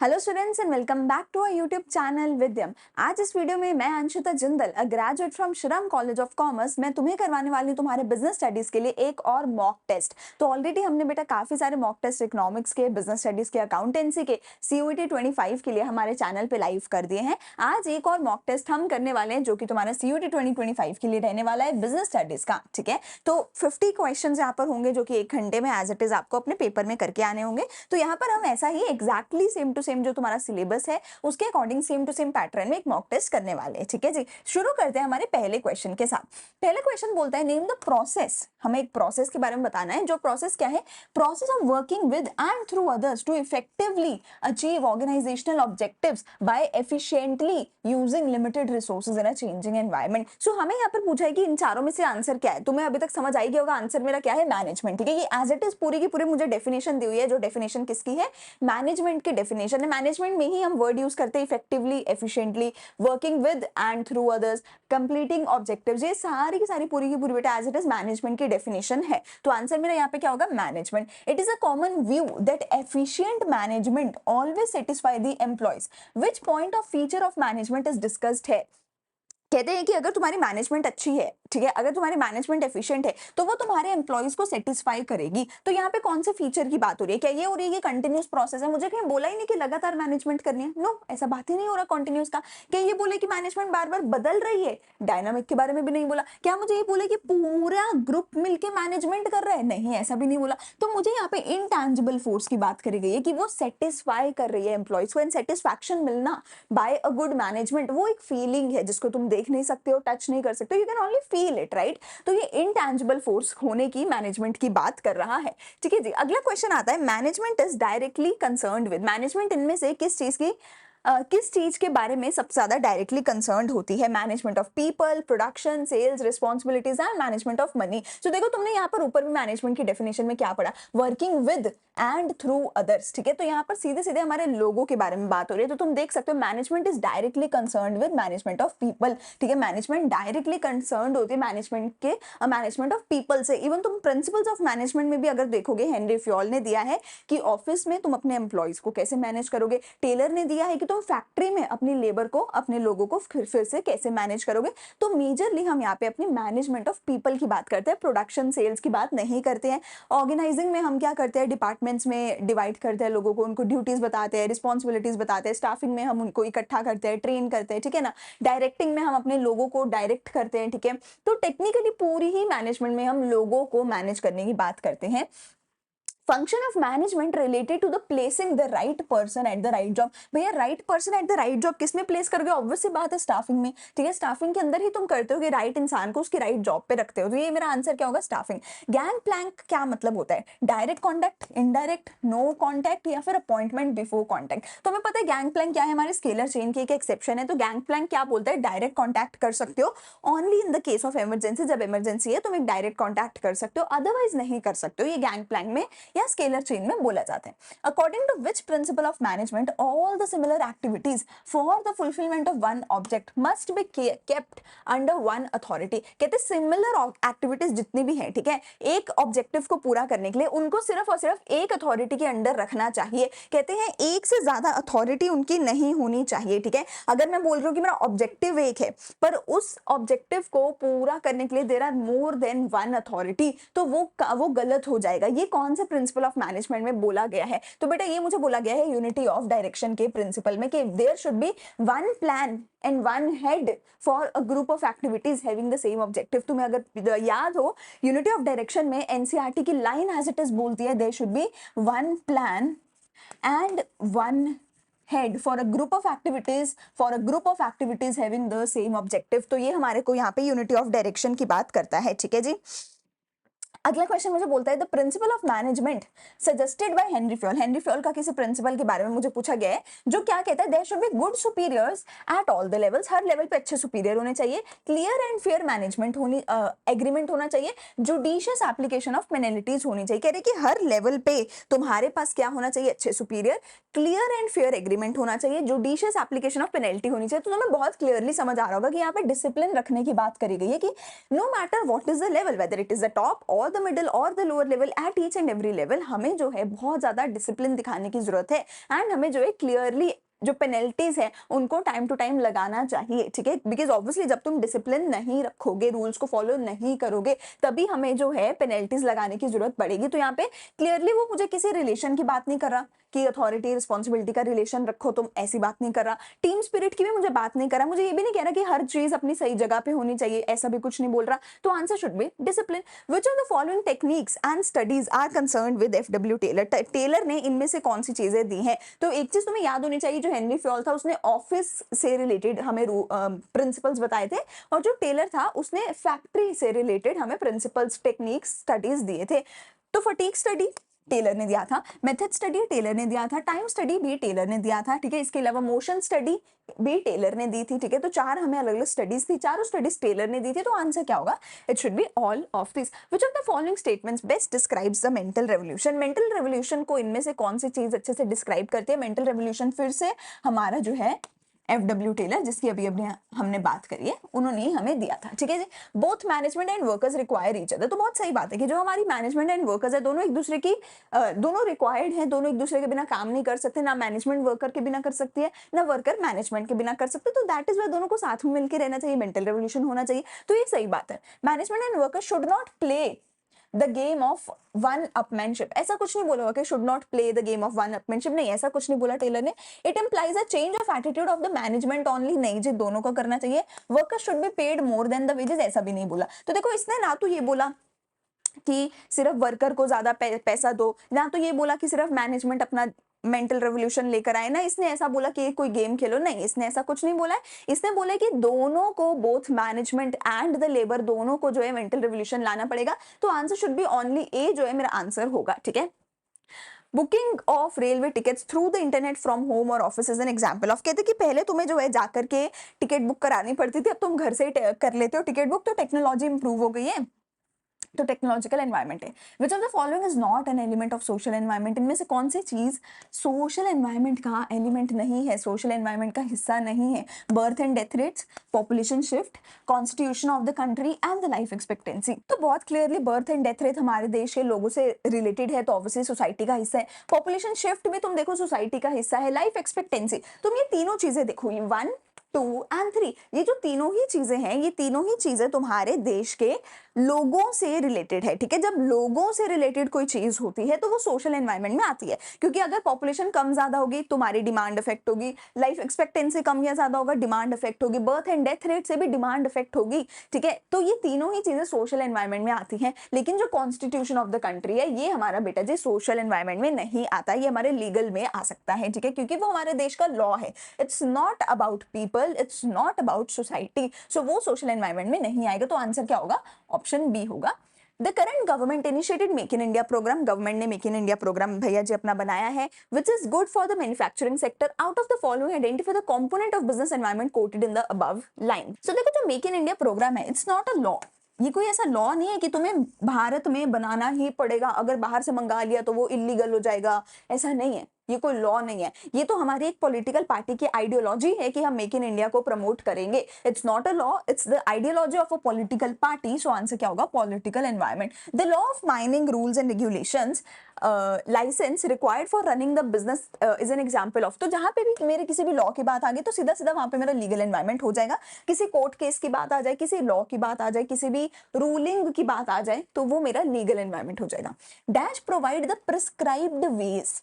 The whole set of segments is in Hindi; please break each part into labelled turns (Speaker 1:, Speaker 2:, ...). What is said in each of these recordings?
Speaker 1: Hello students and welcome back to our YouTube channel Vidyam. आज इस वीडियो में मैं Anshita Jindal, a graduate from Shriram College of Commerce, मैं तुम्हें करवाने वाली हूँ तुम्हारे बिजनेस स्टडीज के लिए एक और मॉक टेस्ट। तो ऑलरेडी हमने बेटा काफी सारे मॉक टेस्ट इकोनॉमिक्स के, बिजनेस स्टडीज के, अकाउंटेंसी के, CUET 25 के लिए हमारे चैनल पे लाइव कर दिए हैं। आज एक और मॉक टेस्ट हम करने वाले हैं जो कि तुम्हारा CUET 2025 के लिए रहने वाला है बिजनेस स्टडीज का। ठीक है, तो 50 क्वेश्चन यहाँ पर होंगे जो कि 1 घंटे में एज इट इज आपको अपने पेपर में करके आने होंगे। तो यहाँ पर हम ऐसा ही एग्जैक्टली सेम टू सेम जो तुम्हारा सिलेबस है उसके according same to same pattern में एक मॉक टेस्ट करने वाले हैं। ठीक है जी, शुरू करते हैं हमारे पहले क्वेश्चन के साथ। पहले क्वेश्चन बोलता है नेम द प्रोसेस। हमें एक प्रोसेस के बारे में बताना है। जो प्रोसेस क्या है? Process of working with and through others to effectively achieve organisational objectives by efficiently using limited resources in a changing environment. So हमें यहाँ पर पूछा है कि इन चारों में से आंसर क्या है। तुम्हें अभी तक समझ आई गया होगा आंसर मेरा क्या है, मैनेजमेंट। ठीक है, ये एज इट इज पूरी की पूरी मुझे डेफिनेशन दी हुई है। जो डेफिनेशन किसकी है? मैनेजमेंट की डेफिनेशन है। मैनेजमेंट में ही हम वर्ड यूज करते हैं effectively, efficiently, working with and through others, completing objectives. ये सारी की सारी पूरी की पूरी बेटा एज इट इज मैनेजमेंट की डेफिनेशन है। तो आंसर मेरा यहाँ पे क्या होगा? Management. It is a common view that efficient management always satisfy the employees. Which point of feature of management is discussed है। कहते हैं कि अगर तुम्हारी मैनेजमेंट अच्छी है, ठीक है, अगर तुम्हारी मैनेजमेंट एफिशिएंट है तो वो तुम्हारे एम्प्लॉयज को सेटिस्फाई करेगी। तो यहाँ पे कौन से फीचर की बात हो रही है? क्या ये हो रही है कि कंटिन्यूस प्रोसेस है? मुझे कहीं बोला ही नहीं कि लगातार मैनेजमेंट करनी है। नो, ऐसा बात ही नहीं हो रहा कंटिन्यूस का। क्या ये बोले कि मैनेजमेंट बार बार बदल रही है? डायनामिक के बारे में भी नहीं बोला। क्या मुझे ये बोले कि पूरा ग्रुप मिलकर मैनेजमेंट कर रहा है? नहीं, ऐसा भी नहीं बोला। तो मुझे यहाँ पे इनटैंजिबल फोर्स की बात करी गई है कि वो सेटिस्फाई कर रही है एम्प्लॉयज को। एंड सेटिस्फैक्शन मिलना बाय अ गुड मैनेजमेंट वो एक फीलिंग है जिसको तुम देख नहीं सकते हो, टच नहीं कर सकते, you can only feel it, right. तो ये इनटैंजिबल फोर्स होने की मैनेजमेंट की बात कर रहा है। ठीक है जी, अगला क्वेश्चन आता है management is directly concerned with. Management इनमें से किस चीज के बारे में सबसे ज्यादा डायरेक्टली कंसर्न्ड होती है? Management of people, production, sales, responsibilities and management of money. तो देखो तुमने यहाँ पर ऊपर भी मैनेजमेंट की डेफिनेशन में क्या पढ़ा? Working with and through others. ठीक है, तो यहाँ पर सीधे सीधे हमारे लोगों के बारे में बात हो रही है। तो तुम देख सकते हो management is directly concerned with management of people. ठीक है, मैनेजमेंट डायरेक्टली कंसर्न्ड होती है मैनेजमेंट ऑफ पीपल से। इवन तुम प्रिंसिपल्स ऑफ मैनेजमेंट में भी अगर देखोगे, हेनरी फ्योल ने दिया है कि ऑफिस में तुम अपने एम्प्लॉयज को कैसे मैनेज करोगे। टेलर ने दिया है कि तुम फैक्ट्री में अपनी लेबर को, अपने लोगों को फिर से कैसे मैनेज करोगे। तो मेजरली हम यहाँ पे अपनी मैनेजमेंट ऑफ पीपल की बात करते हैं, प्रोडक्शन सेल्स की बात नहीं करते हैं। ऑर्गेनाइजिंग में हम क्या करते हैं? डिपार्टमेंट्स में डिवाइड करते हैं लोगों को, उनको ड्यूटीज बताते हैं, रिस्पॉन्सिबिलिटीज बताते हैं। स्टाफिंग में हम उनको इकट्ठा करते हैं, ट्रेन करते हैं, ठीक है ना। डायरेक्टिंग में हम अपने लोगों को डायरेक्ट करते हैं। ठीक है, तो टेक्निकली पूरी ही मैनेजमेंट में हम लोगों को मैनेज करने की बात करते हैं। Function of management related to the placing the right person at the right job. भैया right person at the right job किसमें प्लेस करोगे? ऑब्वियस सी बात है स्टाफिंग में। ठीक है, स्टाफिंग के अंदर ही तुम करते हो कि राइट इंसान को उसकी राइट जॉब पे रखते हो। तो ये मेरा आंसर क्या होगा? स्टाफिंग। गैंग प्लैंक क्या मतलब होता है? Direct contact, indirect, no contact या फिर अपॉइंटमेंट बिफोर कॉन्टैक्ट। तो हमें पता है गैंग प्लैंक क्या है, हमारे स्केलर चेन की एक एक्सेप्शन है। तो गैंग प्लैंक क्या बोलता है? डायरेक्ट कॉन्टैक्ट कर सकते हो only in the case of emergency. जब इमरजेंसी है तुम एक डायरेक्ट कॉन्टैक्ट कर सकते हो, अदरवाइज नहीं कर सकते हो। ये गैंग प्लैंक में या स्केलर चेन में बोला जाता है। According to which principle of management all the similar activities for the fulfilment of one object must be kept under one authority. कहते हैं सिमिलर एक्टिविटीज जितनी भी हैं, ठीक है, एक ऑब्जेक्टिव को पूरा करने के लिए उनको सिर्फ और सिर्फ एक अथॉरिटी के अंडर रखना चाहिए। कहते हैं एक से ज्यादा अथॉरिटी उनकी नहीं होनी चाहिए। ठीक है, अगर मैं बोल रही हूँ कि मेरा ऑब्जेक्टिव एक है पर उस ऑब्जेक्टिव को पूरा करने के लिए there are more than one authority, तो वो गलत हो जाएगा। ये कौन से प्रिंसिपल ऑफ मैनेजमेंट में बोला गया है? तो बेटा ये मुझे बोला गया है यूनिटी ऑफ डायरेक्शन के प्रिंसिपल में कि there should be one plan and one head for a group of activities having the same objective. तुम्हें अगर याद हो यूनिटी ऑफ डायरेक्शन में एनसीईआरटी की लाइन एज इट इज बोलती है there should be one plan and one head for a group of activities having the same objective. तो ये हमारे को यहाँ पे यूनिटी ऑफ डायरेक्शन की बात करता है। ठीक है जी, अगला क्वेश्चन मुझे बोलता है the principal of management suggested by Henry Fayol. Henry Fayol का किसी प्रिंसिपल के बारे में मुझे पूछा गया है जो क्या कहता है? There should be good superiors at all the levels. हर लेवल पे अच्छे सुपीरियर होने चाहिए। Clear and fair management agreement होना चाहिए। जुडिशियस एप्लीकेशन ऑफ पेनल्टीज होनी चाहिए। कह रहे कि हर लेवल पे तुम्हारे पास क्या होना चाहिए? अच्छे superior, clear and fair agreement होना चाहिए, जुडिशियस एप्लीकेशन ऑफ पेनल्टी होनी चाहिए। तो तुम्हें बहुत क्लियरली समझ आ रहा होगा कि यहाँ पे डिसिप्लिन रखने की बात करी गई है कि no matter what is the level, whether it is the top or or the middle or the lower level, at each and every level हमें जो है बहुत ज्यादा डिसिप्लिन दिखाने की जरूरत है एंड हमें जो है क्लियरली जो पेनल्टीज है उनको टाइम टू टाइम लगाना चाहिए, ठीक है। बिकॉज ऑब्वियसली जब तुम डिसिप्लिन नहीं रखोगे, रूल्स को फॉलो नहीं करोगे, तभी हमें जो है पेनल्टीज लगाने की जरूरत पड़ेगी। तो यहाँ पे क्लियरली वो मुझे किसी रिलेशन की बात नहीं कर रहा कि अथॉरिटी रिस्पॉन्सिबिलिटी का रिलेशन रखो, तुम ऐसी बात नहीं कर रहा। टीम स्पिरिट की भी मुझे बात नहीं कर रहा, मुझे ये भी नहीं कह रहा कि हर चीज अपनी सही जगह पे होनी चाहिए, ऐसा भी कुछ नहीं बोल रहा। तो answer should be discipline. Which of the following techniques and studies are concerned with F W Taylor. Taylor ने इनमें से कौन सी चीजें दी हैं? तो एक चीज तुम्हें याद होनी चाहिए, जो हेनरी फ्योल था उसने ऑफिस से रिलेटेड हमें प्रिंसिपल्स बताए थे, और जो टेलर था उसने फैक्ट्री से रिलेटेड हमें प्रिंसिपल्स, टेक्निक्स, स्टडीज दिए थे। तो फटीग स्टडी टेलर ने दिया था, मेथड स्टडी टेलर ने दिया था, टाइम स्टडी भी टेलर ने दिया था, ठीक है। इसके अलावा मोशन स्टडी भी टेलर ने दी थी, ठीक है। तो चार हमें अलग अलग स्टडीज थी, चारों स्टडीज टेलर ने दी थी। तो आंसर क्या होगा? It should be all of this. Which of the following statements best describes the mental revolution. Mental revolution को इनमें से कौन सी चीज अच्छे से डिस्क्राइब करती है? मेंटल रेवोल्यूशन फिर से हमारा जो है एफडब्ल्यू टेलर, जिसकी अभी अभी हमने बात करी है, उन्होंने ही हमें दिया था, ठीक है जी। Both management and workers require each other. तो बहुत सही बात है कि जो हमारी मैनेजमेंट एंड वर्कर्स है दोनों एक दूसरे की दोनों रिक्वायर्ड हैं, दोनों एक दूसरे के बिना काम नहीं कर सकते। ना मैनेजमेंट वर्कर के बिना कर सकती है, ना वर्कर मैनेजमेंट के बिना कर सकते। तो दैट इज वाई दोनों को साथ में मिलकर रहना चाहिए, मेंटल रेवोल्यूशन होना चाहिए। तो ये सही बात है। Management and worker should not play the game of one upmanship. ऐसा कुछ नहीं बोला कि should not play the game of one upmanship, नहीं, ऐसा कुछ नहीं बोला टेलर ने। It implies a change of attitude of the management only, नहीं जी, दोनों को करना चाहिए। Worker should be paid more than the wages, ऐसा भी नहीं बोला। तो देखो इसने ना तो ये बोला कि सिर्फ वर्कर को ज्यादा पैसा दो, ना तो ये बोला कि सिर्फ मैनेजमेंट अपना मेंटल रेवोल्यूशन लेकर आए, ना इसने ऐसा बोला कि कोई गेम खेलो, नहीं, इसने ऐसा कुछ नहीं बोला है। इसने बोला कि दोनों को, both management and the labour, दोनों को जो है मेंटल रेवोल्यूशन लाना पड़ेगा। तो answer should be only A, जो है मेरा आंसर होगा, ठीक है। Booking of railway tickets through the internet from home और office is an example of. कहते कि पहले तुम्हें जो है जाकर के टिकट बुक करानी पड़ती थी, अब तुम घर से ही कर लेते हो टिकट बुक। तो टेक्नोलॉजी इंप्रूव हो गई है, तो टेक्नोलॉजिकल एनवायरनमेंट है। विच of the following is not an element of social environment. इनमें से कौन सी चीज सोशल एनवायरनमेंट का एलिमेंट नहीं है, सोशल एनवायरनमेंट का हिस्सा नहीं है? Birth and death rates, population shift, constitution of the country and the life expectancy. तो बहुत clearly birth and death rate हमारे देश के लोगों से रिलेटेड है, तो ऑब्वियसली सोसाइटी का हिस्सा है। पॉपुलेशन शिफ्ट भी तुम देखो सोसाइटी का हिस्सा है। लाइफ एक्सपेक्टेंसी, तुम ये तीनों चीजें देखो, ये 1, 2 एंड 3, ये जो तीनों ही चीजें हैं, ये तीनों ही चीजें तुम्हारे देश के लोगों से रिलेटेड है, ठीक है। जब लोगों से रिलेटेड कोई चीज होती है तो वो सोशल एनवायरनमेंट में आती है, क्योंकि अगर पॉपुलेशन कम ज्यादा होगी तुम्हारी डिमांड इफेक्ट होगी, लाइफ एक्सपेक्टेंसी कम या ज्यादा होगा डिमांड इफेक्ट होगी, बर्थ एंड डेथ रेट से भी डिमांड इफेक्ट होगी, ठीक है। तो ये तीनों ही चीजें सोशल एनवायरनमेंट में आती हैं। लेकिन जो कॉन्स्टिट्यूशन ऑफ द कंट्री है, ये हमारा बेटा जी सोशल एनवायरनमेंट में नहीं आता, ये हमारे लीगल में आ सकता है, ठीक है, क्योंकि वो हमारे देश का लॉ है। It's not about people, it's not about society, so वो सोशल एनवायरनमेंट में नहीं आएगा। तो आंसर क्या होगा? ऑप्शन बी होगा। The current government initiated Make in India programme. Government ने मेक इन इंडिया प्रोग्राम भैया जी अपना बनाया है, which is good for the manufacturing sector. Out of the following identify the component of business environment quoted in the above line. So देखो जो मेक इन इंडिया प्रोग्राम है, इट्स नॉट अ लॉ, ये कोई ऐसा लॉ नहीं है कि तुम्हें भारत में बनाना ही पड़ेगा, अगर बाहर से मंगा लिया तो वो इलीगल हो जाएगा, ऐसा नहीं है। ये कोई लॉ नहीं है, ये तो हमारी एक पॉलिटिकल पार्टी की आइडियोलॉजी है कि हम मेक इन इंडिया को प्रमोट करेंगे। It's not a law, it's the ideology of a political party. So answer क्या होगा? Political environment. The law of mining rules and regulations licence required for running the business is an example of. तो जहां पे भी मेरे किसी भी लॉ की बात आ गई तो सीधा सीधा वहां पे मेरा लीगल एनवायरनमेंट हो जाएगा। किसी कोर्ट केस की बात आ जाए, किसी लॉ की बात आ जाए, किसी भी रूलिंग की बात आ जाए, तो वो मेरा लीगल एनवायरनमेंट हो जाएगा। Dash provide the prescribed wage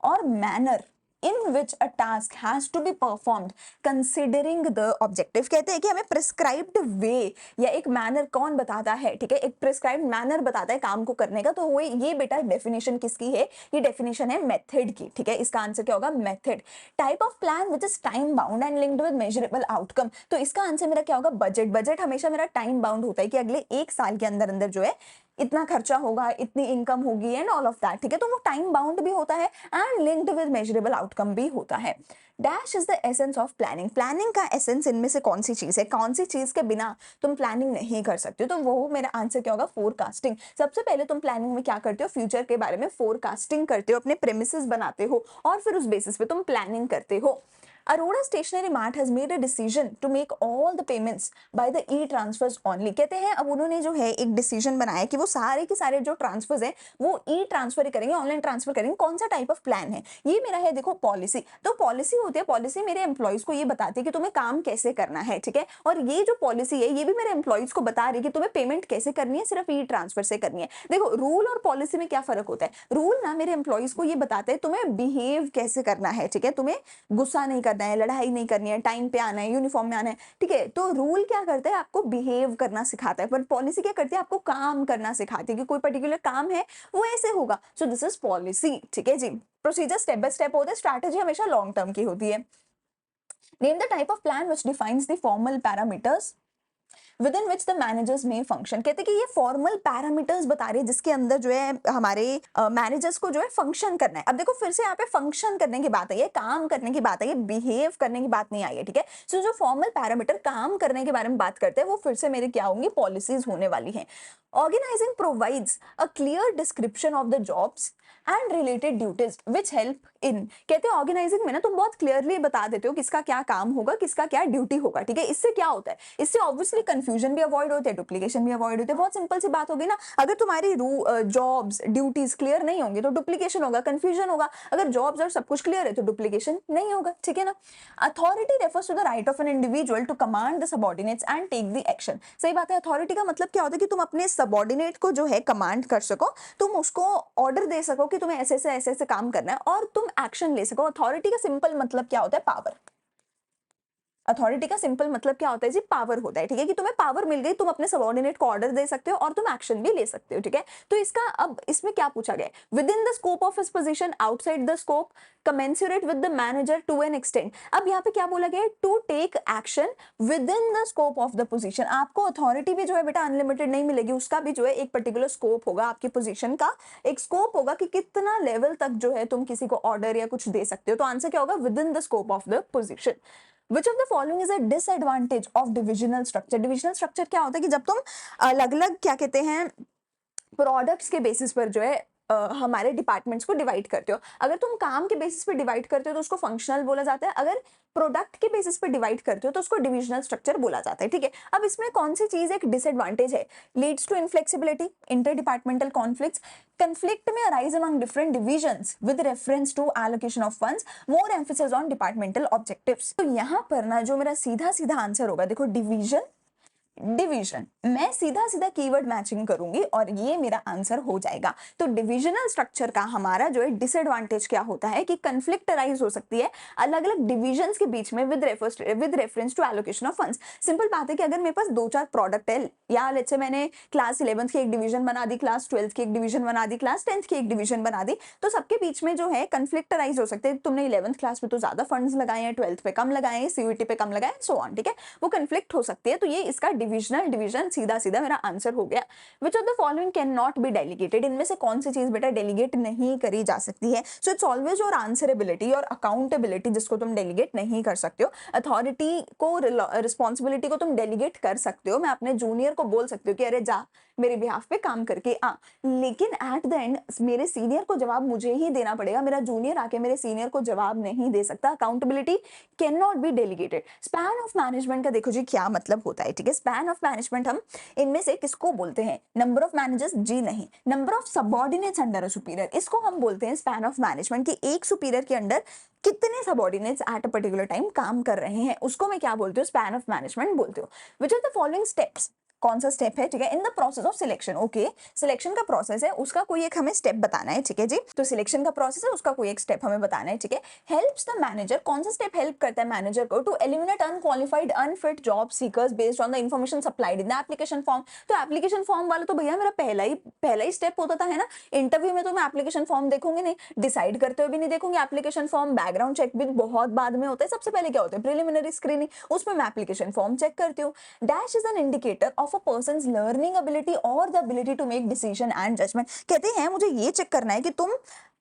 Speaker 1: or manner in which a task has to be performed considering the objective। कहते हैं कि हमें prescribed way या एक manner कौन बताता है, ठीक है, एक prescribed manner बताता है काम को करने का। तो वो ये बेटा definition किसकी है? ये definition है method की, ठीक है। इसका आंसर क्या होगा? method। type of plan which is time bound and linked with measurable outcome। तो इसका आंसर मेरा क्या होगा? बजट। बजट हमेशा मेरा टाइम बाउंड होता है कि अगले एक साल के अंदर अंदर जो है इतना खर्चा होगा, इतनी इनकम होगी एंड ऑल ऑफ दैट, ठीक है। तो वो टाइम बाउंड भी होता है and linked with measurable outcome भी होता है। Dash is the essence of planning. Planning का एसेंस इनमें से कौन सी चीज है? कौन सी चीज के बिना तुम प्लानिंग नहीं कर सकते हो? तो वो मेरा आंसर क्या होगा? फोरकास्टिंग। सबसे पहले तुम प्लानिंग में क्या करते हो? फ्यूचर के बारे में फोरकास्टिंग करते हो, अपने प्रेमिसेस बनाते हो और फिर उस बेसिस पे तुम प्लानिंग करते हो। Arora stationery mart has made a decision to make all the payments by the e transfers only. कहते हैं अब उन्होंने जो है एक डिसीजन बनाया कि वो सारे के सारे जो ट्रांसफर्स हैं वो ई ट्रांसफर करेंगे, ऑनलाइन ट्रांसफर करेंगे। कौन सा टाइप ऑफ प्लान है ये मेरा है, देखो पॉलिसी। तो पॉलिसी होती है, पॉलिसी मेरे एम्प्लॉइज को ये बताती है कि तुम्हें काम कैसे करना है, ठीक है। और ये जो पॉलिसी है ये भी मेरे एम्प्लॉइज को बता रही है कि तुम्हें पेमेंट कैसे करनी है, सिर्फ ई ट्रांसफर से करनी है। देखो रूल और पॉलिसी में क्या फर्क होता है। रूल ना मेरे एम्प्लॉइज को ये बताते हैं तुम्हें बिहेव कैसे करना है, ठीक है। तुम्हें गुस्सा नहीं करना है, लड़ाई नहीं करनी है, टाइम पे आना है, यूनिफॉर्म में आना है, ठीक है। तो रूल क्या करता है, आपको बिहेव करना सिखाता है, पर पॉलिसी क्या करती है, आपको काम करना सिखाती है कि कोई पर्टिकुलर काम है वो ऐसे होगा। सो दिस इज पॉलिसी, ठीक है जी। प्रोसीजर स्टेप बाय स्टेप होता है, स्ट्रैटेजी हमेशा लॉन्ग टर्म की होती है। Name the type of plan which defines the formal parameters with in which the managers में फंक्शन। कहते हैं कि ये फॉर्मल पैरामीटर्स बता रही है जिसके अंदर जो है हमारे मैनेजर्स को जो है फंक्शन करना है। अब देखो फिर से यहाँ पे फंक्शन करने की बात आई है, काम करने की बात आई है, बिहेव करने की बात नहीं आई है, ठीक है। सो जो फॉर्मल पैरामीटर काम करने के बारे में बात करते हैं वो फिर से मेरे क्या होंगी, पॉलिसीज होने वाली हैं। Organising provides a clear description of the jobs and related duties which help in. कहते हैं ऑर्गेनाइजिंग में ना तुम बहुत क्लियरली बता देते हो किसका क्या काम होगा, किसका क्या ड्यूटी होगा, ठीक है। इससे क्या होता है, इससे ऑब्वियसली कंफ्यूजन भी अवॉइड होते हैं, डुप्लीकेशन भी अवॉइड होते हैं। बहुत सिंपल सी बात होगी ना, अगर तुम्हारी जॉब्स ड्यूटीज क्लियर नहीं होंगे तो डुप्लीकेशन होगा, कंफ्यूजन होगा। अगर जॉब्स और सब कुछ क्लियर है तो डुप्लीकेशन नहीं होगा, ठीक है ना। Authority refers to the right of an individual to command the subordinates and take the action. सही बात है, अथॉरिटी का मतलब क्या होता है कि तुम अपने सबऑर्डिनेट को जो है कमांड कर सको, तुम उसको ऑर्डर दे सको कि तुम्हें ऐसे ऐसे काम करना है और तुम एक्शन ले सको। अथॉरिटी का सिंपल मतलब क्या होता है, पावर। अथॉरिटी का सिंपल मतलब क्या होता है जी, पावर होता है, ठीक है। कि तुम्हें पावर मिल गई, तुम अपने सबऑर्डिनेट को ऑर्डर दे सकते हो और तुम एक्शन भी ले सकते हो, ठीक है। तो इसका अब इसमें क्या पूछा गया है, within the scope of his position, outside the scope, commensurate with the manager to an extent. अब यहाँ पे क्या बोला गया है, to take action within the scope of the position. आपको अथॉरिटी भी जो है बेटा अनलिमिटेड नहीं मिलेगी, उसका भी जो है एक पर्टिकुलर स्कोप होगा, आपकी पोजीशन का एक स्कोप होगा कि कितना लेवल तक जो है तुम किसी को ऑर्डर या कुछ दे सकते हो। तो आंसर क्या होगा, with in the scope of the position. Which of the following is a disadvantage of divisional structure? Divisional structure क्या होता है कि जब तुम अलग अलग क्या कहते हैं प्रोडक्ट्स के बेसिस पर जो है हमारे डिपार्टमेंट्स को डिवाइड करते हो। अगर तुम काम के बेसिस पे डिवाइड करते हो तो उसको फंक्शनल बोला जाता है, अगर प्रोडक्ट के बेसिस पे डिवाइड करते हो तो उसको डिविजनल स्ट्रक्चर बोला जाता है, ठीक है। अब इसमें कौन सी चीज एक डिसएडवांटेज है, leads to inflexibility, inter departmental conflicts, conflict में arise among different divisions with reference to allocation of funds, more emphasis on departmental objectives. तो यहाँ पर ना जो मेरा सीधा सीधा आंसर होगा, देखो डिवीजन डिवीजन, मैं सीधा सीधा कीवर्ड मैचिंग करूंगी और ये मेरा आंसर हो जाएगा। तो डिविजनल स्ट्रक्चर का हमारा जो है डिसएडवांटेज क्या होता है कि कंफ्लिक्ट अराइज हो सकती है अलग अलग डिविजन्स के बीच में with reference to allocation of funds. Simple बात है कि अगर मेरे पास दो चार प्रोडक्ट है, या लेट्स से मैंने क्लास 11th की एक डिवीजन बना दी, क्लास 12th की एक डिवीजन बना दी, क्लास 10th की एक डिवीजन बना दी, तो सबके बीच में जो है कंफ्लिक्ट अराइज हो सकते हैं। तुमने 11th क्लास में तो ज्यादा फंड्स लगाए हैं, 12th पे कम लगाए हैं, सीयूईटी पे कम लगाए, सो ऑन, ठीक है। वो कंफ्लिक्ट हो सकती है, तो ये इसका डिविजनल डिवीजन सीधा सीधा मेरा आंसर हो गया। विच of the following can not be delegated, इनमें से कौन सी चीज बेटा डेलीगेट नहीं करी जा सकती है। So it's always your answerability और अकाउंटेबिलिटी जिसको तुम डेलीगेट नहीं कर सकते हो। अथॉरिटी को, रिस्पॉन्सिबिलिटी को तुम डेलीगेट कर सकते हो, मैं अपने जूनियर को बोल सकती हूँ कि अरे जा मेरे बिहाफ पे काम करके आ, लेकिन एट द एंड मेरे सीनियर को जवाब मुझे ही देना पड़ेगा, मेरा जूनियर आके मेरे सीनियर को जवाब नहीं दे सकता। Accountability can not be delegated. Span of management का देखो जी क्या मतलब होता है, ठीक है। स्पैन ऑफ मैनेजमेंट हम इनमें से किसको बोलते हैं, नंबर ऑफ मैनेजर्स जी नहीं, number of subordinates under a superior, इसको हम बोलते हैं स्पैन ऑफ मैनेजमेंट कि एक सुपीरियर के अंडर कितने subordinates at a particular time काम कर रहे हैं, उसको मैं क्या बोलती हूँ, स्पैन ऑफ मैनेजमेंट बोलती हूँ। Which are the following steps, कौन सा स्टेप है, ठीक है, in the process of selection. Okay, selection का प्रोसेस है, उसका कोई एक हमें स्टेप बताना है, ठीक है जी। तो सिलेक्शन का प्रोसेस है, उसका कोई एक स्टेप हमें बताना है, ठीक है। हेल्प्स द मैनेजर, कौन सा स्टेप हेल्प करता है मैनेजर को to eliminate unqualified unfit job seekers based on the information supplied in the application form. तो एप्लीकेशन फॉर्म वाला तो भैया मेरा पहला ही स्टेप होता था, है ना। इंटरव्यू में तो मैं एप्लीकेशन फॉर्म देखूंगी नहीं, डिसाइड करते हुए भी नहीं देखूंगी एप्लीकेशन फॉर्म, बैकग्राउंड चेक भी बहुत बाद में होता है। सबसे पहले क्या होता है, प्रिलिमिनरी स्क्रीनिंग, उसमें मैं एप्लीकेशन फॉर्म चेक करती हूँ। Dash is an indicator of a person's learning ability और the ability to make decision and judgement. कहते हैं मुझे ये चेक करना है कि तुम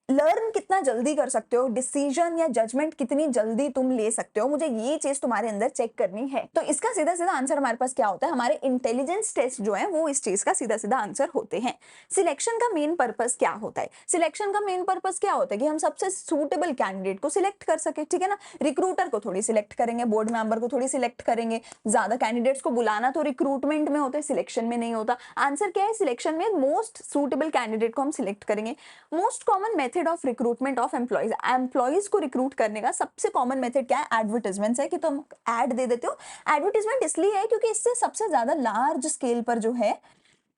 Speaker 1: लर्न कितना जल्दी कर सकते हो, डिसीजन या जजमेंट कितनी जल्दी तुम ले सकते हो, मुझे ये चीज तुम्हारे अंदर चेक करनी है। तो इसका सीधा सीधा आंसर हमारे पास क्या होता है, हमारे इंटेलिजेंस टेस्ट जो है वो इस चीज का सीधा सीधा आंसर होते हैं। सिलेक्शन का मेन पर्पस क्या होता है, सिलेक्शन का मेन पर्पस क्या होता है कि हम सबसे सूटेबल कैंडिडेट को सिलेक्ट कर सके, ठीक है ना। रिक्रूटर को थोड़ी सिलेक्ट करेंगे, बोर्ड मेंबर को थोड़ी सिलेक्ट करेंगे, ज्यादा कैंडिडेट्स को बुलाना तो रिक्रूटमेंट में होता है, सिलेक्शन में नहीं होता। आंसर क्या है, सिलेक्शन में मोस्ट सूटेबल कैंडिडेट को हम सिलेक्ट करेंगे। Most common method of recruitment of employees, employees को रिक्रूट करने का सबसे कॉमन मेथड क्या है, एडवर्टाइजमेंट है कि तुम ऐड दे देते हो। एडवर्टाइजमेंट इसलिए है क्योंकि इससे सबसे ज्यादा लार्ज स्केल पर जो है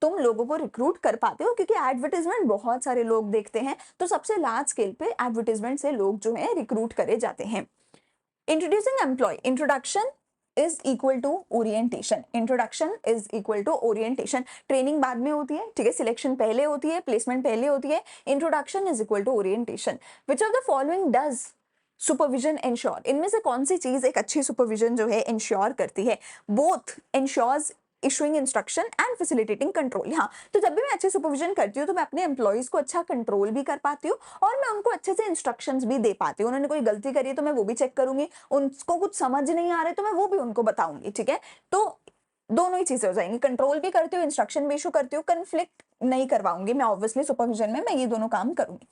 Speaker 1: तुम लोगों को रिक्रूट कर पाते हो, क्योंकि एडवर्टाइजमेंट बहुत सारे लोग देखते हैं, तो सबसे लार्ज स्केल पे एडवर्टाइजमेंट से लोग जो है रिक्रूट करे जाते हैं। Introducing employee, introduction is equal to orientation, introduction is equal to orientation. Training बाद में होती है, ठीक है, सिलेक्शन पहले होती है, प्लेसमेंट पहले होती है, introduction is equal to orientation. Which of the following does supervision ensure, इनमें से कौन सी चीज एक अच्छी सुपरविजन जो है इंश्योर करती है, both ensures issuing instruction and facilitating control. हाँ, तो जब भी मैं अच्छे सुपरविजन करती हूँ तो मैं अपने एम्प्लॉइज को अच्छा कंट्रोल भी कर पाती हूँ और मैं उनको अच्छे से इंस्ट्रक्शंस भी दे पाती हूँ। उन्होंने कोई गलती करी है तो मैं वो भी चेक करूंगी, उनको कुछ समझ नहीं आ रहा है तो मैं वो भी उनको बताऊंगी, ठीक है। तो दोनों ही चीजें हो जाएंगी, कंट्रोल भी करती हूँ, इंस्ट्रक्शन भी इशू करती हूँ, कंफ्लिक्ट नहीं करवाऊंगी मैं, ऑब्वियसली सुपरविजन में मैं ये दोनों काम करूंगी।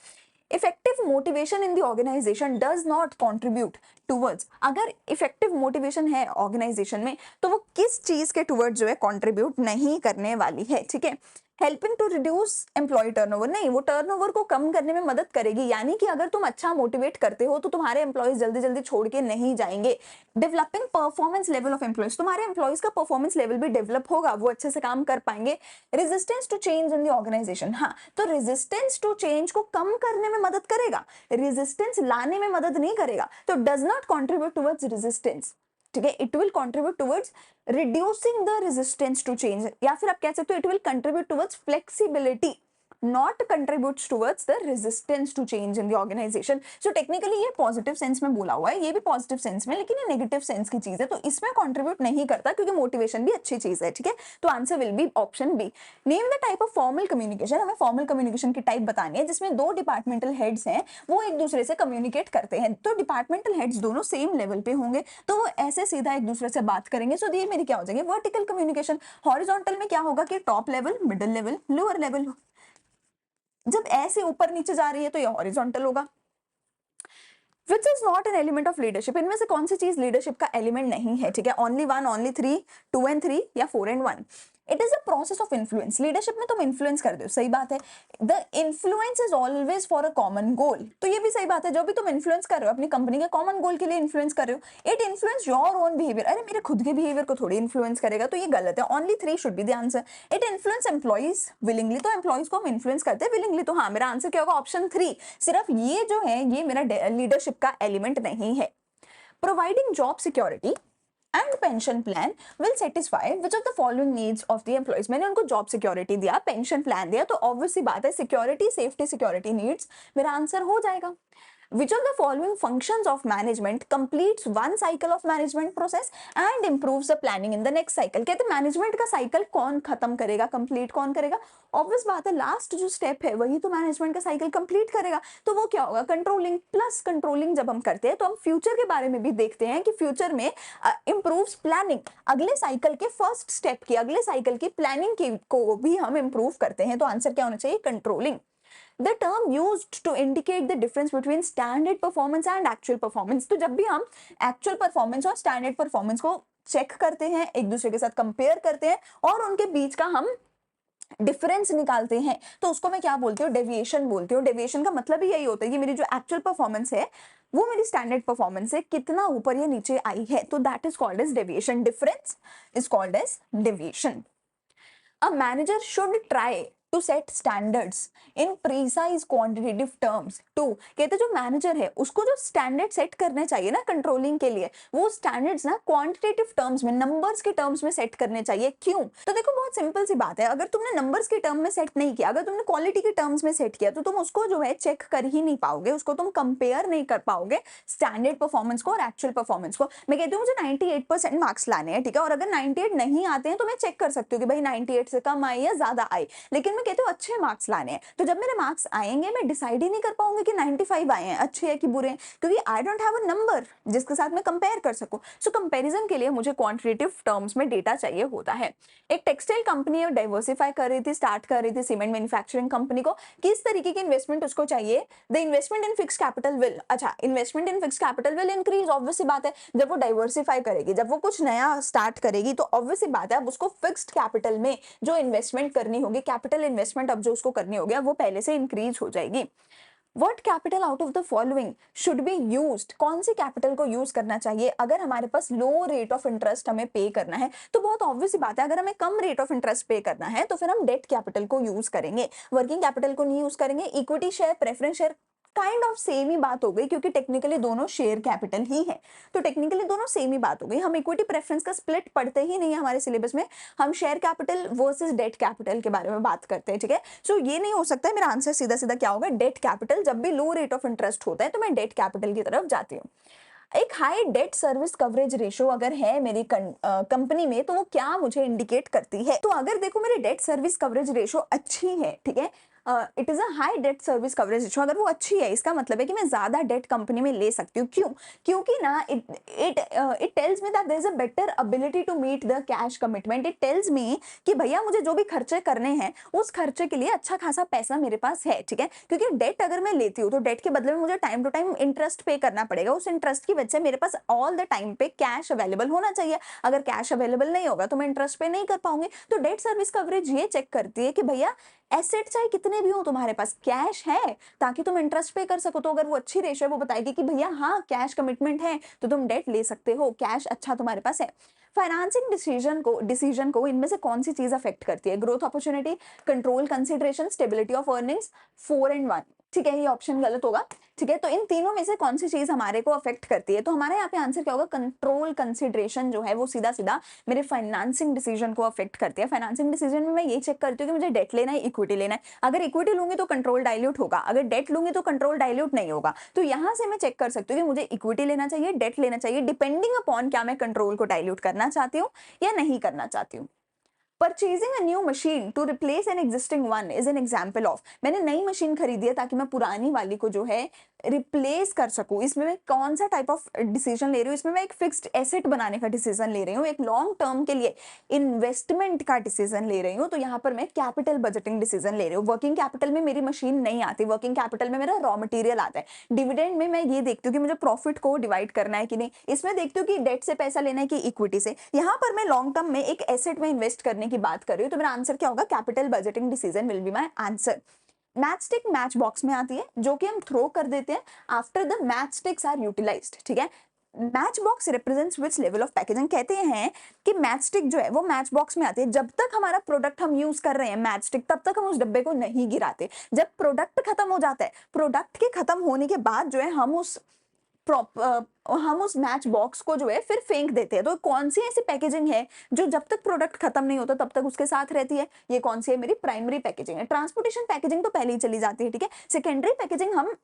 Speaker 1: Effective motivation in the organisation does not contribute towards, अगर इफेक्टिव मोटिवेशन है ऑर्गेनाइजेशन में तो वो किस चीज के टूवर्ड्स जो है कॉन्ट्रीब्यूट नहीं करने वाली है, ठीक है। Helping to reduce employee turnover, नहीं, वो टर्नओवर को कम करने में मदद करेगी, यानी कि अगर तुम अच्छा मोटिवेट करते हो तो तुम्हारे एम्प्लॉयज जल्दी जल्दी छोड़ के नहीं जाएंगे। Developing performance level of employees, तुम्हारे एम्प्लॉयज का परफॉर्मेंस लेवल भी डेवलप होगा, वो अच्छे से काम कर पाएंगे। Resistance to change in the organisation, हाँ, तो रेजिस्टेंस टू चेंज को कम करने में मदद करेगा, रेजिस्टेंस लाने में मदद नहीं करेगा। तो does not contribute towards resistance, ठीक है, it will contribute towards reducing the resistance to change, या फिर आप कह सकते हो it will contribute towards flexibility, not contributes towards the resistance to change in the organization. So technically ये पॉजिटिव सेंस में बोला हुआ है, ये भी पॉजिटिव सेंस में, लेकिन ये नेगेटिव सेंस की चीज है, तो इसमें कंट्रीब्यूट नहीं करता क्योंकि मोटिवेशन भी अच्छी चीज है, ठीक है। तो answer will be option B. Name the type of formal communication, हमें फॉर्मल कम्युनिकेशन की टाइप बतानी है जिसमें दो डिपार्टमेंटल हेड्स हैं वो एक दूसरे से कम्युनिकेट करते हैं, तो डिपार्टमेंटल हेड्स दोनों सेम लेवल पे होंगे तो वो ऐसे सीधा एक दूसरे से बात करेंगे। सो ये मेरी क्या हो जाएगी, वर्टिकल कम्युनिकेशन। हॉरिजॉन्टल में क्या होगा कि top level, middle level, lower level, जब ऐसे ऊपर नीचे जा रही है तो ये हॉरिजॉन्टल होगा। Which is not an element of leadership, इनमें से कौन सी चीज लीडरशिप का एलिमेंट नहीं है, ठीक है। Only one, only three, 2 and 3 या 4 and 1। It is a process of influence, leadership में तुम इन्फ्लुएंस करते हो, सही बात है। The influence is always for a common goal, तो ये भी सही बात है, जो भी तुम इन्फ्लुएंस कर रहे हो अपनी कंपनी के कॉमन गोल के लिए इन्फ्लुएंस कर रहे हो। It influence your own behaviour, अरे मेरे खुद के बिहेवियर को थोड़ी इन्फ्लुएंस करेगा, तो ये गलत है। Only 3 should be the answer. It influence employees willingly, तो एम्प्लॉइज को हम इन्फ्लुएंस करते हैं विलिंगली, तो हाँ मेरा आंसर क्या होगा, ऑप्शन 3। सिर्फ ये जो है ये मेरा लीडरशिप का एलिमेंट नहीं है। Providing job security and pension plan will satisfy which of the following needs of the employees, मैंने उनको जॉब सिक्योरिटी दिया, पेंशन प्लान दिया, तो ऑब्वियसली बात है सिक्योरिटी, सेफ्टी, सिक्योरिटी नीड्स मेरा आंसर हो जाएगा। Which of the following functions of management completes one cycle of management process and improves the planning in the next cycle? कहते हैं मैनेजमेंट का साइकिल कौन खत्म करेगा, कंप्लीट कौन करेगा, ऑब्वियस बात है लास्ट जो स्टेप है वही तो मैनेजमेंट का साइकिल कंप्लीट करेगा, तो वो क्या होगा, कंट्रोलिंग। प्लस कंट्रोलिंग जब हम करते हैं तो हम फ्यूचर के बारे में भी देखते हैं कि फ्यूचर में इंप्रूव्स प्लानिंग, अगले साइकिल के फर्स्ट स्टेप की, अगले साइकिल की प्लानिंग की को भी हम इंप्रूव करते हैं, तो आंसर क्या होना चाहिए, controlling. The term used to indicate the difference between standard performance and actual performance, तो जब भी हम actual performance और standard performance को चेक करते हैं, एक दूसरे के साथ कंपेयर करते हैं और उनके बीच का हम डिफरेंस निकालते हैं, तो उसको मैं क्या बोलती हूँ, डेविएशन बोलती हूँ। डेविएशन का मतलब ही यही होता है कि मेरी जो एक्चुअल परफॉर्मेंस है वो मेरी स्टैंडर्ड परफॉर्मेंस से कितना ऊपर या नीचे आई है, तो that is called as deviation, difference is called as deviation. A manager should try to set standards in precise quantitative terms to, कहते जो मैनेजर है उसको जो स्टैंडर्ड सेट करने चाहिए ना कंट्रोलिंग के लिए, वो स्टैंडर्ड्स ना क्वांटिटेटिव टर्म्स में, नंबर्स के टर्म्स में सेट करने चाहिए। क्यों, तो देखो बहुत सिंपल सी बात है, अगर तुमने नंबर्स के टर्म में सेट नहीं किया, अगर तुमने क्वालिटी के टर्म्स में सेट किया तो तुम उसको जो है चेक कर ही नहीं पाओगे, उसको तुम कंपेयर नहीं कर पाओगे स्टैंडर्ड परफॉर्मेंस को और एक्चुअल परफॉर्मेंस को। मैं कहती हूँ मुझे 98% मार्क्स लाने हैं, ठीक है, और अगर 98 नहीं आते हैं तो मैं चेक कर सकती हूँ कि भाई 98 से कम आए या ज्यादा आए, लेकिन में कहते हो अच्छे मार्क्स लाने हैं, तो जब मेरे मार्क्स आएंगे मैं डिसाइड ही नहीं कर पाऊंगी कि 95 आए हैं, अच्छे हैं कि बुरे हैं, क्योंकि I don't have a number जिसके साथ मैं कंपेयर कर सकूं। सो कंपैरिजन के लिए मुझे क्वांटिटेटिव टर्म्स में डेटा चाहिए होता है। एक टेक्सटाइल कंपनी डाइवर्सिफाई कर रही थी, स्टार्ट कर रही थी सीमेंट मैन्युफैक्चरिंग कंपनी को, किस तरीके की इन्वेस्टमेंट उसको चाहिए, the investment in fix capital will, अच्छा investment in fix capital will increase, obvious सी बात है, जब वो डाइवर्सिफाई करेगी, जब वो कुछ नया स्टार्ट करेगी तो ऑब्वियस सी बात है अब उसको फिक्स्ड कैपिटल में जो इन्वेस्टमेंट करनी होगी, कैपिटल इन्वेस्टमेंट अब जो उसको करनी होगी वो पहले से इंक्रीज हो जाएगी। What capital out of the following should be used? कौन सी कैपिटल को यूज करना चाहिए अगर हमारे पास लो रेट ऑफ इंटरेस्ट हमें पे करना है? तो बहुत ऑब्वियस बात है, अगर हमें कम रेट ऑफ इंटरेस्ट पे करना है तो फिर हम डेट कैपिटल को यूज करेंगे, वर्किंग कैपिटल को नहीं यूज करेंगे। Equity share, preference share kind of same ही बात हो गई, क्योंकि टेक्निकली दोनों शेयर कैपिटल ही है, तो टेक्निकली दोनों सेम ही बात हो गई। हम इक्विटी प्रेफरेंस का स्प्लिट पढ़ते ही नहीं है हमारे सिलेबस में, हम share capital versus debt capital के बारे में बात करते हैं, ठीक है। सो ये नहीं हो सकता है, मेरा आंसर सीधा सीधा क्या होगा, डेट कैपिटल। जब भी लो रेट ऑफ इंटरेस्ट होता है तो मैं डेट कैपिटल की तरफ जाती हूँ। एक high debt service coverage ratio अगर है मेरी कंपनी में तो वो क्या मुझे इंडिकेट करती है? तो अगर देखो मेरी डेट सर्विस कवरेज रेशो अच्छी है, ठीक है, it is a high debt service coverage ratio, अगर वो अच्छी है इसका मतलब है कि मैं ज्यादा डेट कंपनी में ले सकती हूँ। क्यों? क्योंकि ना it tells me that there is a better ability to meet the cash commitment. It tells me कि भैया मुझे जो भी खर्चे करने हैं उस खर्चे के लिए अच्छा खासा पैसा मेरे पास है, ठीक है। क्योंकि डेट अगर मैं लेती हूँ तो डेट के बदले में मुझे टाइम टू टाइम इंटरेस्ट पे करना पड़ेगा, उस इंटरेस्ट की वजह से मेरे पास ऑल द टाइम पे कैश अवेलेबल होना चाहिए। अगर कैश अवेलेबल नहीं होगा तो मैं इंटरेस्ट पे नहीं कर पाऊंगी। तो डेट सर्विस कवरेज ये चेक करती है कि भैया एसेट चाहे कितने भी हो तुम्हारे पास कैश है ताकि तुम इंटरेस्ट पे कर सको। तो अगर वो अच्छी रेशो है वो बताएगी कि भैया हाँ कैश कमिटमेंट है तो तुम डेट ले सकते हो, कैश अच्छा तुम्हारे पास है। फाइनेंसिंग डिसीजन को इनमें से कौन सी चीज अफेक्ट करती है? Growth opportunity, control consideration, stability of earnings, 4 and 1, ठीक है, ये ऑप्शन गलत होगा, ठीक है। तो इन तीनों में से कौन सी चीज हमारे को अफेक्ट करती है? तो हमारे यहाँ पे आंसर क्या होगा, कंट्रोल कंसिडरेशन जो है वो सीधा सीधा मेरे फाइनेंसिंग डिसीजन को अफेक्ट करती है। फाइनेंसिंग डिसीजन में मैं ये चेक करती हूँ कि मुझे डेट लेना है, इक्विटी लेना है। अगर इक्विटी लूंगी तो कंट्रोल डाइल्यूट होगा, अगर डेट लूंगी तो कंट्रोल डाइल्यूट नहीं होगा। तो यहाँ से मैं चेक कर सकती हूँ कि मुझे इक्विटी लेना चाहिए, डेट लेना चाहिए, डिपेंडिंग अपॉन क्या मैं कंट्रोल को डाइल्यूट करना चाहती हूँ या नहीं करना चाहती हूँ। Purchasing a new machine to replace an existing one is an example of, मैंने नई मशीन खरीदी है ताकि मैं पुरानी वाली को जो है रिप्लेस कर सकूं। इसमें मैं कौन सा टाइप ऑफ डिसीजन ले रही हूँ? इसमें मैं एक फिक्स्ड एसेट बनाने का डिसीजन ले रही हूँ, एक लॉन्ग टर्म के लिए इन्वेस्टमेंट का डिसीजन ले रही हूँ। तो यहाँ पर मैं कैपिटल बजटिंग डिसीजन ले रही हूँ। वर्किंग कैपिटल में मेरी मशीन नहीं आती, वर्किंग कैपिटल में मेरा रॉ मटेरियल आता है। डिविडेंड में मैं ये देखती हूँ कि मुझे प्रॉफिट को डिवाइड करना है कि नहीं, इसमें देखती हूँ कि डेट से पैसा लेना है कि इक्विटी से। यहाँ पर मैं लॉन्ग टर्म में एक एसेट में इन्वेस्ट करने की बात कर रही हूँ, तो मेरा आंसर क्या होगा, capital budgeting decision will be my answer. Match stick match box में आती है जो कि हम थ्रो कर देते हैं after the match sticks are utilised, ठीक है। Match box represents which level of packaging, कहते हैं कि मैच स्टिक जो है वो मैच बॉक्स में आती है। जब तक हमारा प्रोडक्ट हम यूज कर रहे हैं मैच स्टिक तब तक हम उस डब्बे को नहीं गिराते। जब प्रोडक्ट खत्म हो जाता है, प्रोडक्ट के खत्म होने के बाद जो है हम उस मैच बॉक्स को जो है फिर फेंक देते हैं। तो कौन सी ऐसी पैकेजिंग है जो जब तक प्रोडक्ट खत्म नहीं होता तब तक उसके साथ रहती है? ये कौन सी है, मेरी प्राइमरी पैकेजिंग है। ट्रांसपोर्टेशन पैकेजिंग तो पहले ही चली जाती है, ठीक है। सेकेंडरी पैकेजिंग हम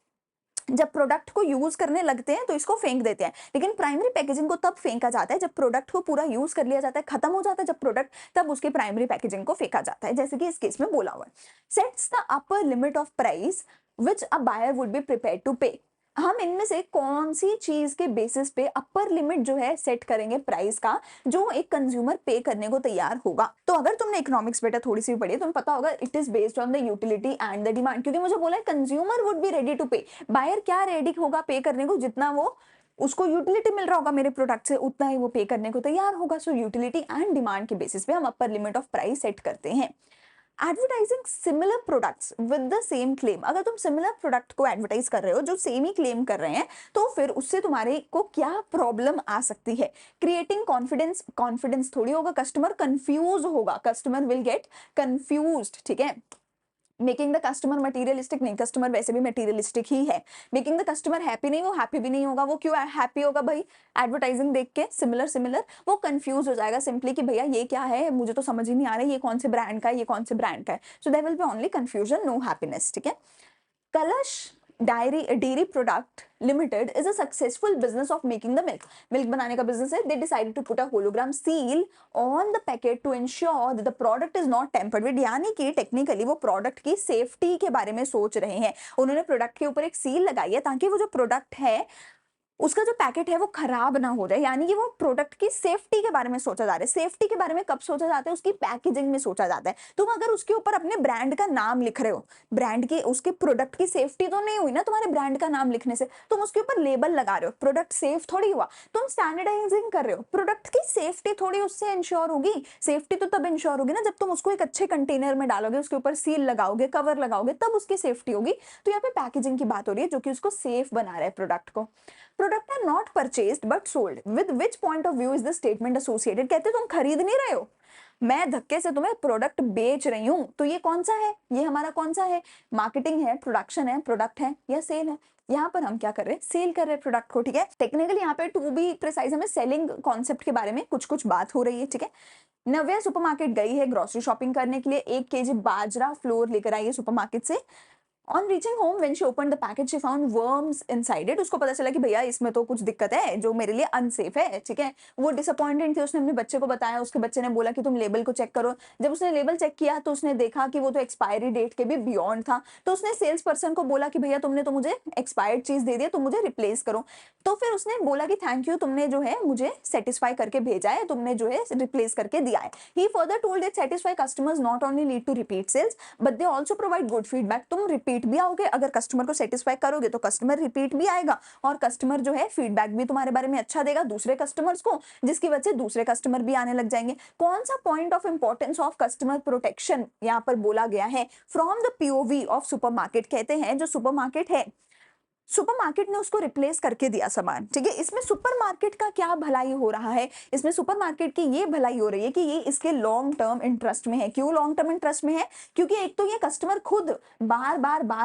Speaker 1: जब प्रोडक्ट को यूज करने लगते हैं तो इसको फेंक देते हैं, लेकिन प्राइमरी पैकेजिंग को तब फेंका जाता है जब प्रोडक्ट को पूरा यूज कर लिया जाता है, खत्म हो जाता है जब प्रोडक्ट, तब उसकी प्राइमरी पैकेजिंग को फेंका जाता है, जैसे कि इस केस में बोला हुआ है। Sets the upper limit of price which a buyer would be prepared to pay, हम इनमें से कौन सी चीज के बेसिस पे अपर लिमिट जो है सेट करेंगे प्राइस का, जो एक कंज्यूमर पे करने को तैयार होगा? तो अगर तुमने इकोनॉमिक्स बेटा थोड़ी सी पढ़ी है तुम्हें पता होगा it is based on the utility and the demand, क्योंकि मुझे बोला है consumer would be ready to pay, buyer क्या रेडी होगा पे करने को, जितना वो उसको यूटिलिटी मिल रहा होगा मेरे प्रोडक्ट से उतना ही वो पे करने को तैयार होगा। सो यूटिलिटी एंड डिमांड के बेसिस पे हम अपर लिमिट ऑफ प्राइस सेट करते हैं। Advertising similar products with the same claim, अगर तुम सिमिलर प्रोडक्ट को एडवर्टाइज कर रहे हो जो सेम ही क्लेम कर रहे हैं तो फिर उससे तुम्हारे को क्या प्रॉब्लम आ सकती है? क्रिएटिंग कॉन्फिडेंस, कॉन्फिडेंस थोड़ी होगा, कस्टमर कंफ्यूज होगा, कस्टमर विल गेट कंफ्यूज्ड, ठीक है। मेकिंग द कस्टमर मटीरियलिस्टिक, नहीं, कस्टमर वैसे भी मटीरियलिस्टिक ही है। मेकिंग द कस्टमर हैप्पी, नहीं, वो हैप्पी भी नहीं होगा। वो क्यों हैप्पी होगा भाई? एडवर्टाइजिंग देख के सिमिलर वो कंफ्यूज हो जाएगा सिंपली कि भैया ये क्या है, मुझे तो समझ ही नहीं आ रहा है ये कौन से ब्रांड का है, ये कौन से ब्रांड का है। So there will be only confusion, no happiness, ठीक है। Kalash dairy product limited is a successful business of making the milk. Milk बनाने का बिजनेस है। They decided to put a hologram seal on the packet to ensure that the product is not tampered with, यानी कि टेक्निकली वो प्रोडक्ट की सेफ्टी के बारे में सोच रहे हैं। उन्होंने प्रोडक्ट के ऊपर एक सील लगाई है ताकि वो जो प्रोडक्ट है उसका जो पैकेट है वो खराब ना हो जाए, यानी कि वो प्रोडक्ट की सेफ्टी के बारे में सोचा जा रहा है। सेफ्टी के बारे में कब सोचा जाता है? उसकी पैकेजिंग में सोचा जाता है। तुम अगर उसके ऊपर अपने ब्रांड का नाम लिख रहे हो, ब्रांड की उसके प्रोडक्ट की सेफ्टी तो नहीं हुई ना तुम्हारे ब्रांड का नाम लिखने से, तुम उसके ऊपर लेबल लगा रहे हो, प्रोडक्ट सेफ थोड़ी हुआ। तुम स्टैंडर्डाइजिंग कर रहे हो, प्रोडक्ट की सेफ्टी थोड़ी उससे इंश्योर होगी। सेफ्टी तो तब इंश्योर होगी ना जब तुम उसको एक अच्छे कंटेनर में डालोगे, उसके ऊपर सील लगाओगे, कवर लगाओगे, तब उसकी सेफ्टी होगी। तो यहाँ पे पैकेजिंग की बात हो रही है जो कि उसको सेफ बना रहा है प्रोडक्ट को। Products are not purchased but sold, with which point of view is the statement associated? कहते तुम खरीद नहीं रहे हो, मैं धक्के से तुम्हें प्रोडक्ट बेच रही हूं। तो ये कौन सा है? ये हमारा कौन सा है? मार्केटिंग है, प्रोडक्शन है, प्रोडक्ट है या सेल है? यहाँ पर हम क्या कर रहे हैं? सेल कर रहे हैं प्रोडक्ट को, ठीक है। टेक्निकली यहाँ पे टू बी प्रिसाइज हमें सेलिंग कॉन्सेप्ट के बारे में कुछ कुछ बात हो रही है, ठीक है। नव्या सुपरमार्केट गई है ग्रोसरी शॉपिंग करने के लिए, 1 केजी बाजरा फ्लोर लेकर आई है सुपरमार्केट से। On reaching home, when she opened the package, she found worms inside it. उसको पता चला कि भैया इसमें तो कुछ दिक्कत है जो मेरे लिए अनसेफ है, ठीक है। वो डिसअपॉइंटेड थी, उसने अपने बच्चे को बताया, उसके बच्चे ने बोला कि तुम लेबल को चेक करो। जब उसने लेबल चेक किया तो उसने देखा कि वो तो एक्सपायरी डेट के भी बियॉन्ड था। तो उसने सेल्स पर्सन को बोला कि भैया तुमने तो मुझे एक्सपायर्ड चीज दे दी है, तुम मुझे रिप्लेस करो। तो फिर उसने बोला कि थैंक यू, तुमने जो है मुझे सेटिस्फाई करके भेजा है, तुमने जो है रिप्लेस करके दिया है। He further told that satisfy customers not only lead to repeat sales but they also provide good feedback. तुम रिपीट भी आओगे, अगर कस्टमर को सेटिस्फाई करोगे तो कस्टमर रिपीट भी आएगा और कस्टमर जो है फीडबैक भी तुम्हारे बारे में अच्छा देगा दूसरे कस्टमर्स को, जिसकी वजह से दूसरे कस्टमर भी आने लग जाएंगे। कौन सा point of importance of customer protection यहाँ पर बोला गया है? From the POV of supermarket, कहते हैं जो सुपरमार्केट है, सुपरमार्केट ने उसको रिप्लेस करके दिया सामान, ठीक है। इसमें सुपरमार्केट का क्या भलाई हो रहा है? इसमें सुपरमार्केट की ये भलाई हो रही है कि ये इसके लॉन्ग टर्म इंटरेस्ट में है। क्यों लॉन्ग टर्म इंटरेस्ट में है? क्योंकि एक तो ये कस्टमर खुद बार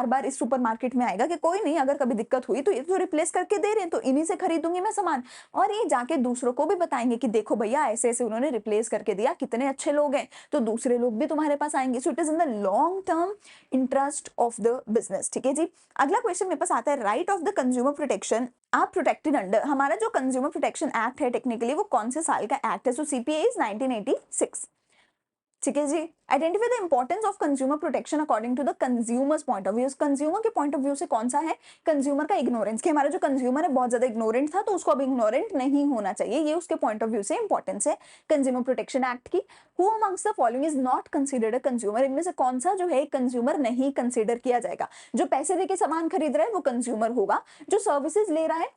Speaker 1: बार इस सुपरमार्केट में आएगा कि कोई नहीं, अगर कभी दिक्कत हुई तो ये तो रिप्लेस करके दे रहे हैं, तो इन्हीं से खरीदूंगी मैं सामान। और ये जाके दूसरों को भी बताएंगे कि देखो भैया ऐसे ऐसे उन्होंने रिप्लेस करके दिया, कितने अच्छे लोग हैं, तो दूसरे लोग भी तुम्हारे पास आएंगे। So it is in the long term interest of the business, ठीक है जी। अगला क्वेश्चन मेरे पास आता है, right of the consumer protection are protected under. हमारा जो कंज्यूमर प्रोटेक्शन एक्ट है टेक्निकली वो कौन से साल का एक्ट है? सो सीपीए इज 1986, ठीक है जी। Identify the importance of consumer protection according to the consumers point of view. Consumer के पॉइंट ऑफ व्यू से कौन सा है? कंज्यूमर का इग्नोरेंस, कि हमारा जो कंज्यूमर है बहुत ज्यादा इग्नोरेंट था तो उसको अब इग्नोरेंट नहीं होना चाहिए, ये उसके पॉइंट ऑफ व्यू से इंपॉर्टेंस है कंज्यूमर प्रोटेक्शन एक्ट की। Who amongst the following is not considered a consumer? इनमें से कौन सा जो है कंज्यूमर नहीं कंसिडर किया जाएगा? जो पैसे देके सामान खरीद रहा है वो कंज्यूमर होगा, जो सर्विसेज ले रहा है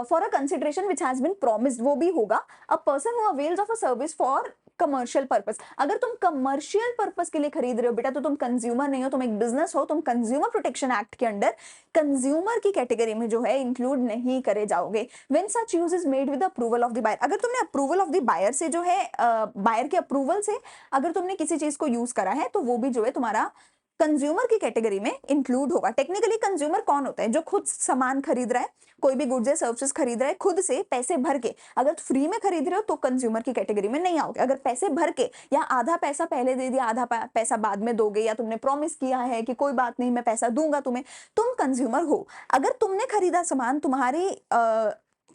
Speaker 1: for a consideration which has been promised वो भी होगा। A person who avails of a service for commercial purpose, अगर तुम कमर्शियल पर्पस के लिए खरीद रहे हो बेटा तो तुम कंज्यूमर नहीं हो, तुम एक बिजनेस हो, तुम कंज्यूमर प्रोटेक्शन एक्ट के अंडर कंज्यूमर की कैटेगरी में जो है इंक्लूड नहीं करे जाओगे। When such use is made with approval of the buyer, अगर तुमने अप्रूवल ऑफ द बायर से जो है बायर के अप्रूवल से अगर तुमने किसी चीज को यूज करा है तो वो भी जो है तुम्हारा कंज्यूमर की कैटेगरी में इंक्लूड होगा। टेक्निकली कंज्यूमर कौन होता है? जो खुद सामान खरीद रहा है, कोई भी गुड्स या सर्विसेज खरीद रहा है खुद से पैसे भर के। अगर फ्री में खरीद रहे हो तो कंज्यूमर की कैटेगरी में नहीं आओगे। अगर पैसे भर के या आधा पैसा पहले दे दिया आधा पैसा बाद में दोगे, या तुमने प्रॉमिस किया है कि कोई बात नहीं मैं पैसा दूंगा तुम्हें, तुम कंज्यूमर हो। अगर तुमने खरीदा सामान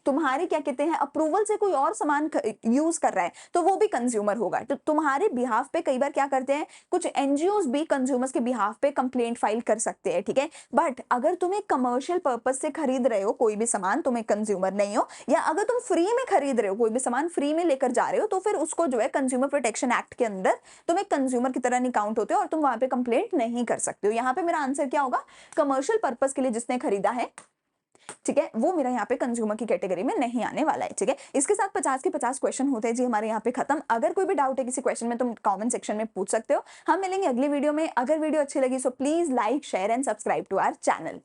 Speaker 1: तुम्हारी क्या कहते हैं अप्रूवल से कोई और सामान यूज कर रहा है तो वो भी कंज्यूमर होगा। तो तुम्हारे बिहाफ पे कई बार क्या करते हैं कुछ एनजीओज भी कंज्यूमर्स के बिहाफ पे कंप्लेंट फाइल कर सकते हैं, ठीक है। बट अगर तुम एक कमर्शियल पर्पज से खरीद रहे हो कोई भी सामान, तुम एक कंज्यूमर नहीं हो, या अगर तुम फ्री में खरीद रहे हो कोई भी सामान फ्री में लेकर जा रहे हो तो फिर उसको जो है कंज्यूमर प्रोटेक्शन एक्ट के अंदर तुम एक कंज्यूमर की तरह नहीं काउंट होते हो और तुम वहां पे कंप्लेंट नहीं कर सकते हो। यहाँ पे मेरा आंसर क्या होगा? कमर्शियल पर्पज के लिए जिसने खरीदा है, ठीक है, वो मेरा यहाँ पे कंज्यूमर की कैटेगरी में नहीं आने वाला है, ठीक है। इसके साथ 50 के 50 क्वेश्चन होते हैं जी हमारे यहाँ पे खत्म। अगर कोई भी डाउट है किसी क्वेश्चन में तुम कमेंट सेक्शन में पूछ सकते हो। हम मिलेंगे अगली वीडियो में। अगर वीडियो अच्छी लगी so please like share and subscribe to our channel.